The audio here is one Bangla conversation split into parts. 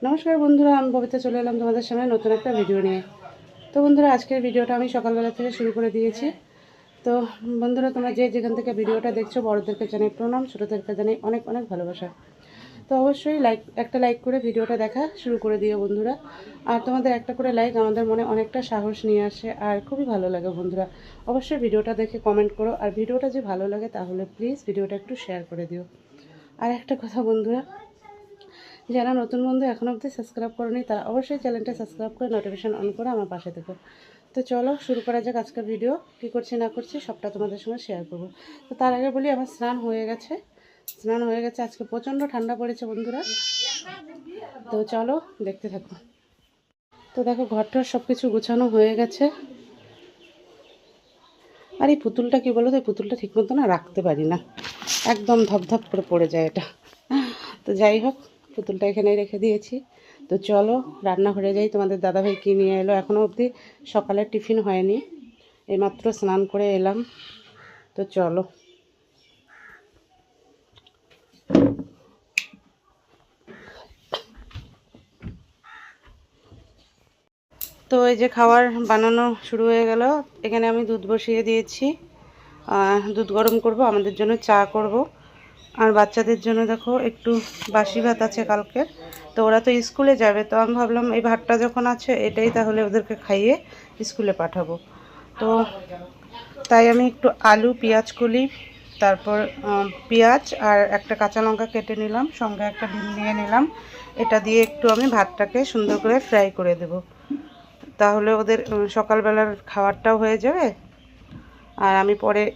নমস্কার বন্ধুরা, আমি ববিতা চলে এলাম তোমাদের সামনে নতুন একটা ভিডিও নিয়ে। তো বন্ধুরা, আজকের ভিডিওটা আমি সকালবেলা থেকে শুরু করে দিয়েছি। তো বন্ধুরা, তোমরা যে যেখান থেকে ভিডিওটা দেখছো, বড়দেরকে জানাই প্রণাম, ছোটোদেরকে জানাই অনেক অনেক ভালোবাসা। তো অবশ্যই একটা লাইক করে ভিডিওটা দেখা শুরু করে দিও বন্ধুরা। আর তোমাদের একটা করে লাইক আমাদের মনে অনেকটা সাহস নিয়ে আসে আর খুবই ভালো লাগে বন্ধুরা। অবশ্যই ভিডিওটা দেখে কমেন্ট করো, আর ভিডিওটা যে ভালো লাগে তাহলে প্লিজ ভিডিওটা একটু শেয়ার করে দিও। আর একটা কথা বন্ধুরা, যারা নতুন বন্ধু এখনও অবধি সাবস্ক্রাইব করেনি তারা অবশ্যই চ্যানেলটা সাবস্ক্রাইব করে নোটিফিকেশন অন করে আমার পাশে থেকো। তো চলো শুরু করা যাক আজকের ভিডিও। কী করছি না করছি সবটা তোমাদের সঙ্গে শেয়ার করবো। তো তার আগে বলি, আমার স্নান হয়ে গেছে। আজকে প্রচণ্ড ঠান্ডা পড়েছে বন্ধুরা। তো চলো দেখতে থাকো। তো দেখো, ঘরটার সব কিছু গোছানো হয়ে গেছে। আর এই পুতুলটা কী বলো তো, এই পুতুলটা ঠিক মতো না রাখতে পারি না, একদম ধপধপ করে পড়ে যায় এটা। তো যাই হোক, পুতুলটা এখানেই রেখে দিয়েছি। তো চলো রান্নাঘরে যাই। তোমাদের দাদাভাই কী নিয়ে এলো, এখনও অবধি সকালের টিফিন হয়নি, এইমাত্র স্নান করে এলাম। তো চলো। তো এই যে খাবার বানানো শুরু হয়ে গেল। এখানে আমি দুধ বসিয়ে দিয়েছি, দুধ গরম করব, আমাদের জন্য চা করব। আর বাচ্চাদের জন্য দেখো একটু বাসি ভাত আছে কালকের। তো ওরা তো স্কুলে যাবে, তো আমি ভাবলাম এই ভাতটা যখন আছে এটাই তাহলে ওদেরকে খাইয়ে স্কুলে পাঠাবো। তো তাই আমি একটু আলু, পেঁয়াজ কলি, তারপর পেঁয়াজ আর একটা কাঁচা লঙ্কা কেটে নিলাম, সঙ্গে একটা ডিম নিয়ে নিলাম। এটা দিয়ে একটু আমি ভাতটাকে সুন্দর করে ফ্রাই করে দেব, তাহলে ওদের সকালবেলার খাবারটাও হয়ে যাবে। আর আমি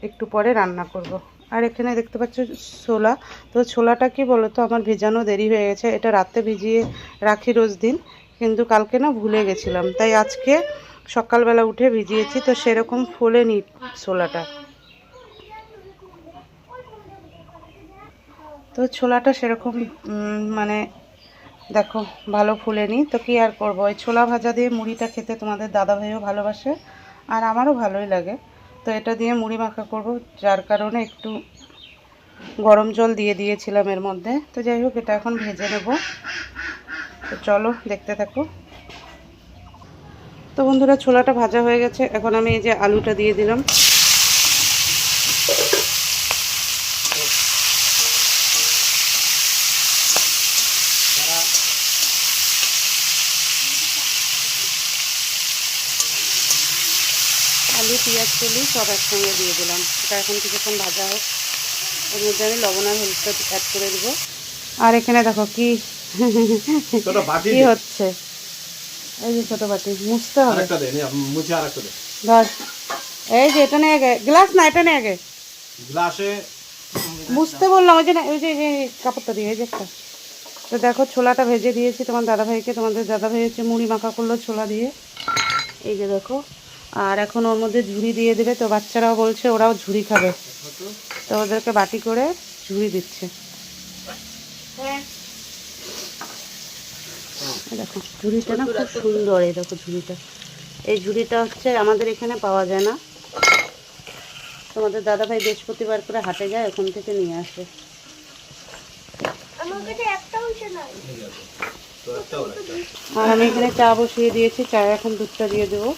একটু পরে রান্না করব। আর এখানে দেখতে পাচ্ছ ছোলা। তো ছোলাটা কি বলো তো, আমার ভেজানো দেরি হয়ে গেছে। এটা রাতে ভিজিয়ে রাখি রোজ দিন, কিন্তু কালকে না ভুলে গেছিলাম, তাই আজকে সকালবেলা উঠে ভিজিয়েছি। তো সেরকম ফোলেনি ছোলাটা। তো ছোলাটা সেরকম মানে দেখো ভালো ফুলেনি। তো কি আর করবো, ওই ছোলা ভাজা দিয়ে মুড়িটা খেতে তোমাদের দাদাভাইও ভালোবাসে আর আমারও ভালোই লাগে। তো এটা দিয়ে মুড়ি মাখা করব, যার কারণে একটু গরম জল দিয়ে দিয়েছিলাম এর মধ্যে। তো যাই হোক, এটা এখন ভেজে নেব। তো চলো দেখতে থাকো। তো বন্ধুরা, ছোলাটা ভাজা হয়ে গেছে, এখন আমি এই যে আলুটা দিয়ে দিলাম। আলু, পেঁয়াজ কলি সব একসঙ্গে দিয়ে দিলাম। এটা এখন কিছুক্ষণ ভাজা হোক, এর মধ্যে আমি লবণ আর হলুদটা অ্যাড করে দেবো। আর এখানে দেখো কি কি হচ্ছে, এই যে ছোট বাটি মুছতে হবে। ধর, এই যে এটা নিয়ে আগে, গ্লাস না এটা নিয়ে আগে গ্লাসে মুছতে বললাম। ওই যে কাপড়টা দিয়ে, এই যে একটা। তো দেখো ছোলাটা ভেজে দিয়েছি তোমার দাদাভাইকে। তোমাদের দাদাভাই হচ্ছে মুড়ি মাখা করলো ছোলা দিয়ে, এই যে দেখো। আর এখন ওর মধ্যে ঝুড়ি দিয়ে দেবে। তো বাচ্চারাও বলছে ওরাও ঝুড়ি খাবে, তো ওদেরকে বাটি করে ঝুড়ি দিচ্ছে। দেখো ঝুড়িটা না খুব সুন্দর, এই দেখো ঝুড়িটা। এই ঝুড়িটা হচ্ছে আমাদের এখানে পাওয়া যায় না, তোমাদের দাদাভাই বৃহস্পতিবার করে হাটে যায়, ওখান থেকে নিয়ে আসে। আর আমি এখানে চা বসিয়ে দিয়েছি, চা এখন দুধটা দিয়ে দেবো।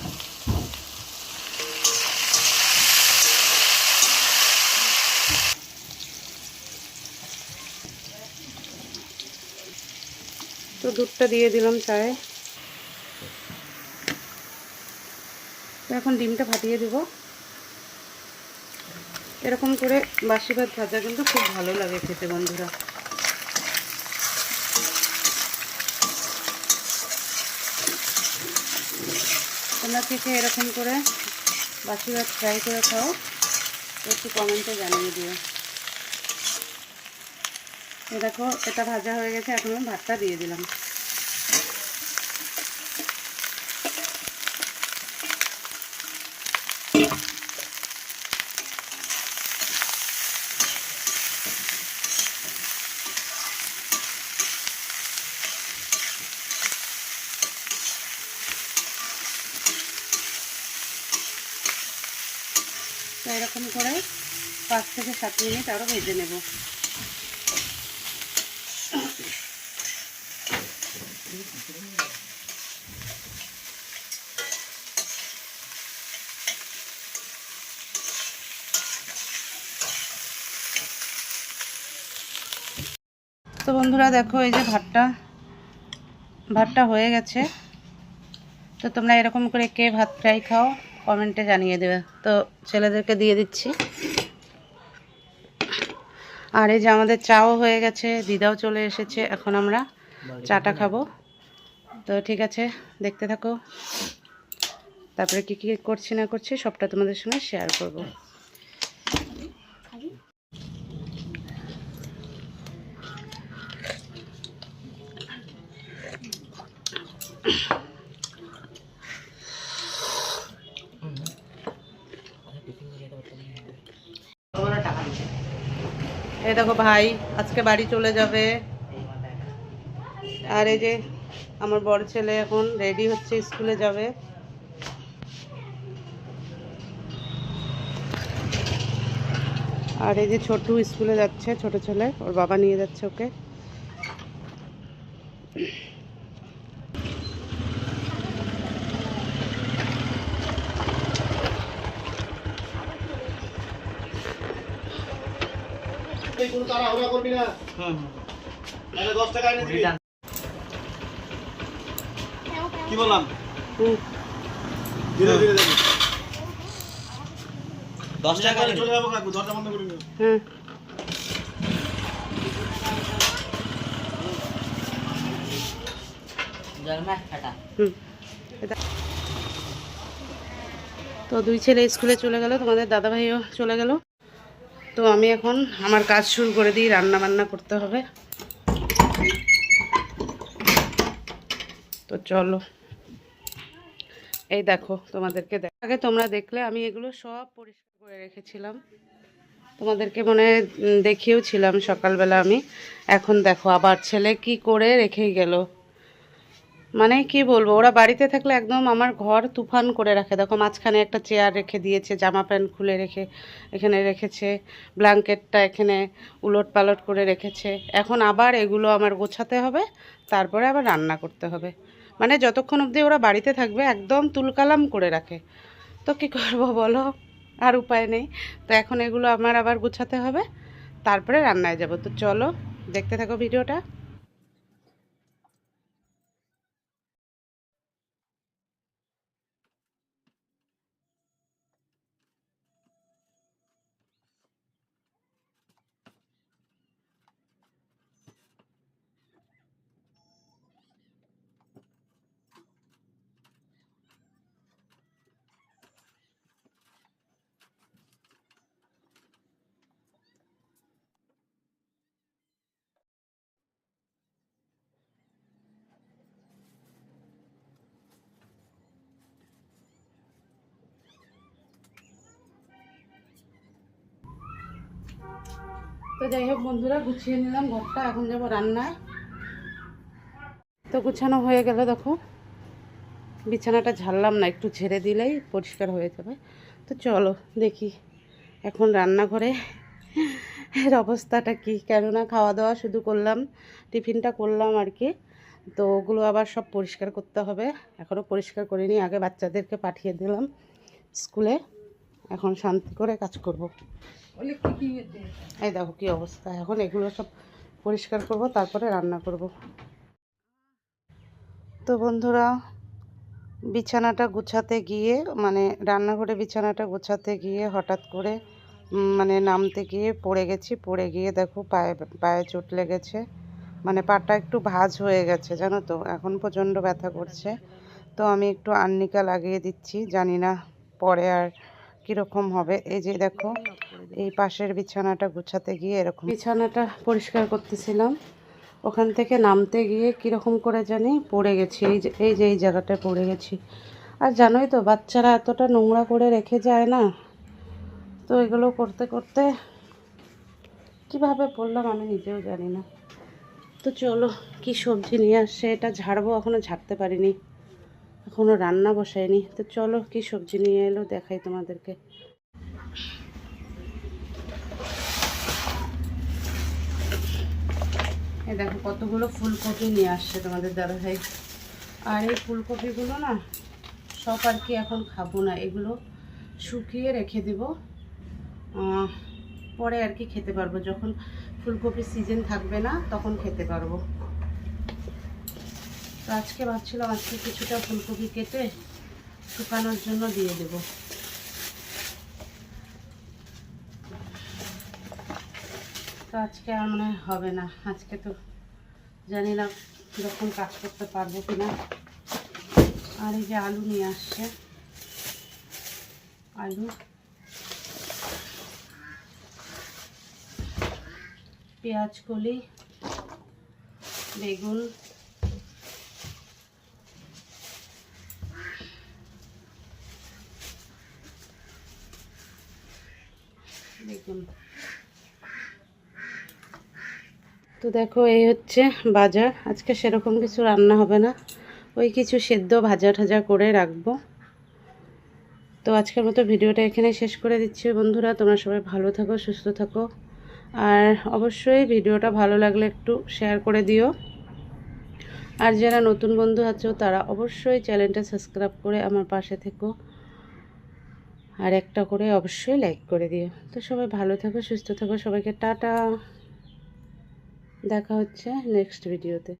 তো দুধটা দিয়ে দিলাম চায়ে। তো এখন ডিমটা ফাটিয়ে দেবো। এরকম করে বাসি ভাত ভাজা কিন্তু খুব ভালো লাগে খেতে বন্ধুরা। তোমরা থেকে এরকম করে বাসি ভাত ফ্রাই করে খাও, একটু কমেন্টে জানিয়ে দিও। দেখো এটা ভাজা হয়ে গেছে, এখন আমি ভাতটা দিয়ে দিলাম। তো এরকম করে 5 থেকে 7 মিনিট আরও ভেজে নেব। তো বন্ধুরা দেখো এই যে ভাতটা হয়ে গেছে। তো তোমরা এরকম করে কে ভাত ফ্রাই খাও কমেন্টে জানিয়ে দেবে। তো ছেলেদেরকে দিয়ে দিচ্ছি। আর এই যে আমাদের চাও হয়ে গেছে, দিদাও চলে এসেছে, এখন আমরা চাটা খাবো। তো ঠিক আছে, দেখতে থাকো। তারপরে কি কি করছি না করছি সবটা তোমাদের সঙ্গে শেয়ার করব। এই দেখো ভাই আজকে বাড়ি চলে যাবে। আর এই যে আমার বড় ছেলে এখন রেডি হচ্ছে, স্কুলে যাবে। আর এই যে ছোটু স্কুলে যাচ্ছে, ছোট ছেলে, ওর বাবা নিয়ে যাচ্ছে ওকে। কি বললাম? ধীরে ধীরে যাবি। 10 টাকা করে চলে যাবো কাকু, দরজা বন্ধ করে নিও। হ্যাঁ। তো দুই ছেলে স্কুলে চলে গেল, তোমাদের দাদা ভাইও চলে গেল। তো আমি এখন আমার কাজ শুরু করে দিই, রান্না বান্না করতে হবে। তো চলো, এই দেখো তোমাদেরকে আগে তোমরা দেখলে আমি এগুলো সব পরিষ্কার করে রেখেছিলাম, তোমাদেরকে মনে দেখিয়েও ছিলাম সকালবেলা আমি। এখন দেখো আবার ছেলে কি করে রেখেই গেল। মানে কি বলবো, ওরা বাড়িতে থাকলে একদম আমার ঘর তুফান করে রাখে। দেখো মাঝখানে একটা চেয়ার রেখে দিয়েছে, জামা প্যান্ট খুলে রেখে এখানে রেখেছে, ব্ল্যাঙ্কেটটা এখানে উলট পালট করে রেখেছে। এখন আবার এগুলো আমার গোছাতে হবে, তারপরে আবার রান্না করতে হবে। মানে যতক্ষণ অবধি ওরা বাড়িতে থাকবে একদম তুলকালাম করে রাখে। তো কী করবো বলো, আর উপায় নেই। তো এখন এগুলো আমার আবার গোছাতে হবে, তারপরে রান্নায় যাব। তো চলো দেখতে থাকো ভিডিওটা। তো যাই হোক বন্ধুরা, গুছিয়ে নিলাম ঘরটা, এখন যাবো রান্নায়। তো গুছানো হয়ে গেল, দেখো বিছানাটা ঝাড়লাম না, একটু ঝেড়ে দিলেই পরিষ্কার হয়ে যাবে। তো চলো দেখি এখন রান্নাঘরে এর অবস্থাটা কি। কেননা খাওয়া দাওয়া শুধু করলাম, টিফিনটা করলাম আর কি। তো ওগুলো আবার সব পরিষ্কার করতে হবে, এখনও পরিষ্কার করিনি। আগে বাচ্চাদেরকে পাঠিয়ে দিলাম স্কুলে, এখন শান্তি করে কাজ করব। এই দেখো কি অবস্থা, এখন এগুলো সব পরিষ্কার করব, তারপরে রান্না করব। তো বন্ধুরা বিছানাটা গুছাতে গিয়ে, মানে রান্নাঘরে বিছানাটা গুছাতে গিয়ে হঠাৎ করে মানে নামতে গিয়ে পড়ে গেছি। পড়ে গিয়ে দেখো পায়ে চোট লেগেছে, মানে পাটা একটু ভাঁজ হয়ে গেছে জানো তো, এখন প্রচণ্ড ব্যথা করছে। তো আমি একটু আর্নিকা লাগিয়ে দিচ্ছি, জানি না পরে আর কীরকম হবে। এই যে দেখো এই পাশের বিছানাটা গুছাতে গিয়ে এরকম, বিছানাটা পরিষ্কার করতেছিলাম, ওখান থেকে নামতে গিয়ে কীরকম করে জানি পড়ে গেছি। এই জায়গাটায় পড়ে গেছি। আর জানোই তো বাচ্চারা এতটা নোংরা করে রেখে যায় না, তো এগুলো করতে করতে কিভাবে পড়লাম আমি নিজেও জানি না। তো চলো কি সবজি নিয়ে আসছে, এটা ঝাড়বো, এখনও ঝাড়তে পারিনি, এখনও রান্না বসাইনি। তো চলো কি সবজি নিয়ে এলো দেখাই তোমাদেরকে। এই দেখো কতগুলো ফুলকপি নিয়ে আসছে তোমাদের দাদাভাই। আর এই ফুলকপিগুলো না সব আর কি এখন খাবো না, এগুলো শুকিয়ে রেখে দেব, পরে আর কি খেতে পারবো, যখন ফুলকপির সিজন থাকবে না তখন খেতে পারবো। তো আজকে ভাবছিলাম আজকে কিছুটা ফুলকপি কেটে শুকানোর জন্য দিয়ে দেব। তো আজকে আর মনে হবে না, আজকে তো জানি না কীরকম কাজ করতে পারবো কিনা। আর এই যে আলু নিয়ে আসছে, আলু, পেঁয়াজ কলি, বেগুন, তো দেখো এই হচ্ছে বাজার। আজকে সেরকম কিছু রান্না হবে না, ওই কিছু সেদ্ধ ভাজা ঠাজা করে রাখবো। তো আজকের মতো ভিডিওটা এখানে শেষ করে দিচ্ছি বন্ধুরা। তোমরা সবাই ভালো থাকো, সুস্থ থাকো, আর অবশ্যই ভিডিওটা ভালো লাগলে একটু শেয়ার করে দিও। আর যারা নতুন বন্ধু আছো তারা অবশ্যই চ্যানেলটা সাবস্ক্রাইব করে আমার পাশে থেকো, আর একটা করে অবশ্যই লাইক করে দিও। তো সবাই ভালো থাকো, সুস্থ থাকো, সবাইকে টাটা, দেখা হচ্ছে নেক্সট ভিডিওতে।